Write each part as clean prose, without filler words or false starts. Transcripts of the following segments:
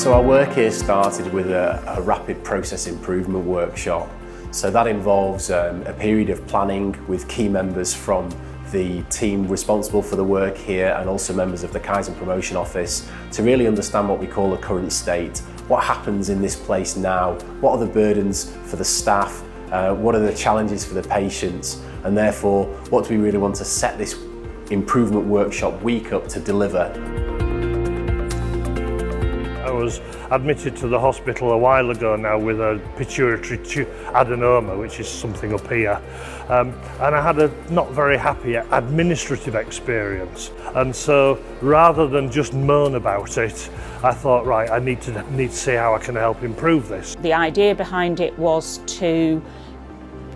So our work here started with a rapid process improvement workshop. So that involves a period of planning with key members from the team responsible for the work here and also members of the Kaizen Promotion Office to really understand what we call the current state. What happens in this place now? What are the burdens for the staff? What are the challenges for the patients? And therefore, what do we really want to set this improvement workshop week up to deliver? I was admitted to the hospital a while ago now with a pituitary adenoma, which is something up here, and I had a not very happy administrative experience, and so rather than just moan about it, I thought, right, I need to see how I can help improve this. The idea behind it was to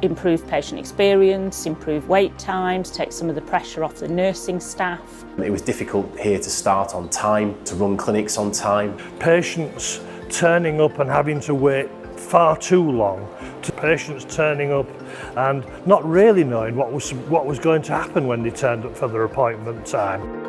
improve patient experience, improve wait times, take some of the pressure off the nursing staff. It was difficult here to start on time, to run clinics on time. Patients turning up and having to wait far too long, to patients turning up and not really knowing what was going to happen when they turned up for their appointment time.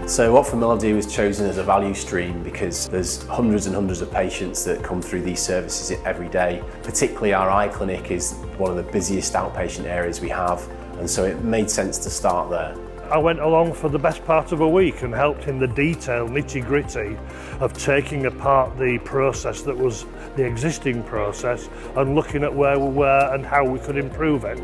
So ophthalmology was chosen as a value stream because there's hundreds and hundreds of patients that come through these services every day. Particularly our eye clinic is one of the busiest outpatient areas we have, and so it made sense to start there. I went along for the best part of a week and helped in the detail, nitty-gritty of taking apart the process that was the existing process and looking at where we were and how we could improve it.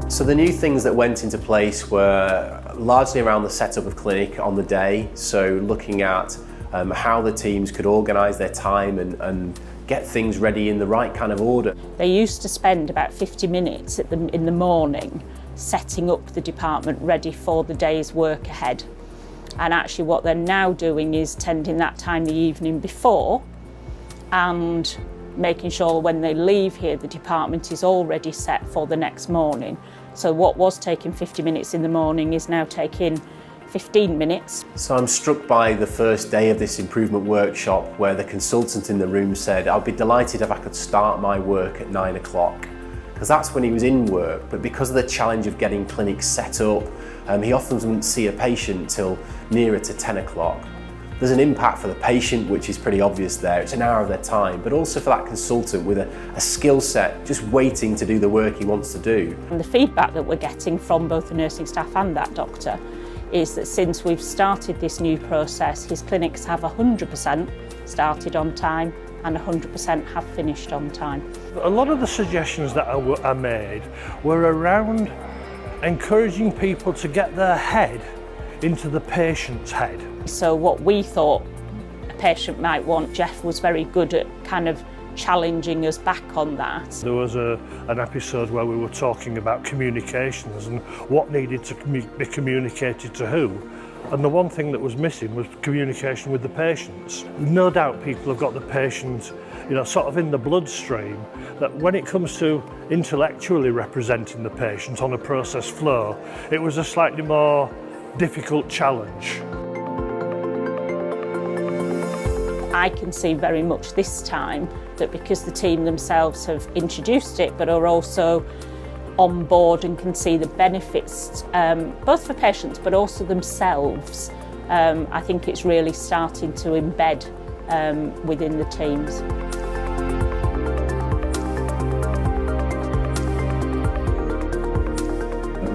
So the new things that went into place were largely around the setup of clinic on the day, so looking at how the teams could organise their time and get things ready in the right kind of order. They used to spend about 50 minutes in the morning setting up the department ready for the day's work ahead. And actually what they're now doing is tending that time the evening before and making sure when they leave here the department is already set for the next morning. So what was taking 50 minutes in the morning is now taking 15 minutes. So I'm struck by the first day of this improvement workshop where the consultant in the room said, I'd be delighted if I could start my work at 9 o'clock. Because that's when he was in work, but because of the challenge of getting clinics set up, he often wouldn't see a patient till nearer to 10 o'clock. There's an impact for the patient, which is pretty obvious there. It's an hour of their time, but also for that consultant with a skill set, just waiting to do the work he wants to do. And the feedback that we're getting from both the nursing staff and that doctor is that since we've started this new process, his clinics have 100% started on time and 100% have finished on time. A lot of the suggestions that I made were around encouraging people to get their head into the patient's head. So what we thought a patient might want, Jeff was very good at kind of challenging us back on that. There was an episode where we were talking about communications and what needed to be communicated to who. And the one thing that was missing was communication with the patients. No doubt people have got the patient, sort of in the bloodstream, that when it comes to intellectually representing the patient on a process flow, it was a slightly more difficult challenge. I can see very much this time that because the team themselves have introduced it but are also on board and can see the benefits both for patients but also themselves, I think it's really starting to embed within the teams.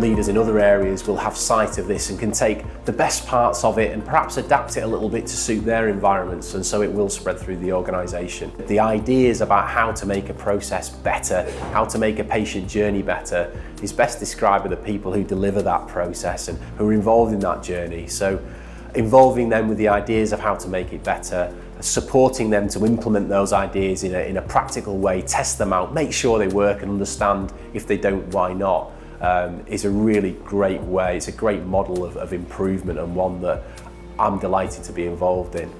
Leaders in other areas will have sight of this and can take the best parts of it and perhaps adapt it a little bit to suit their environments, and so it will spread through the organisation. The ideas about how to make a process better, how to make a patient journey better, is best described by the people who deliver that process and who are involved in that journey. So involving them with the ideas of how to make it better, supporting them to implement those ideas in a practical way, test them out, make sure they work and understand if they don't, why not. Is a really great way, it's a great model of improvement and one that I'm delighted to be involved in.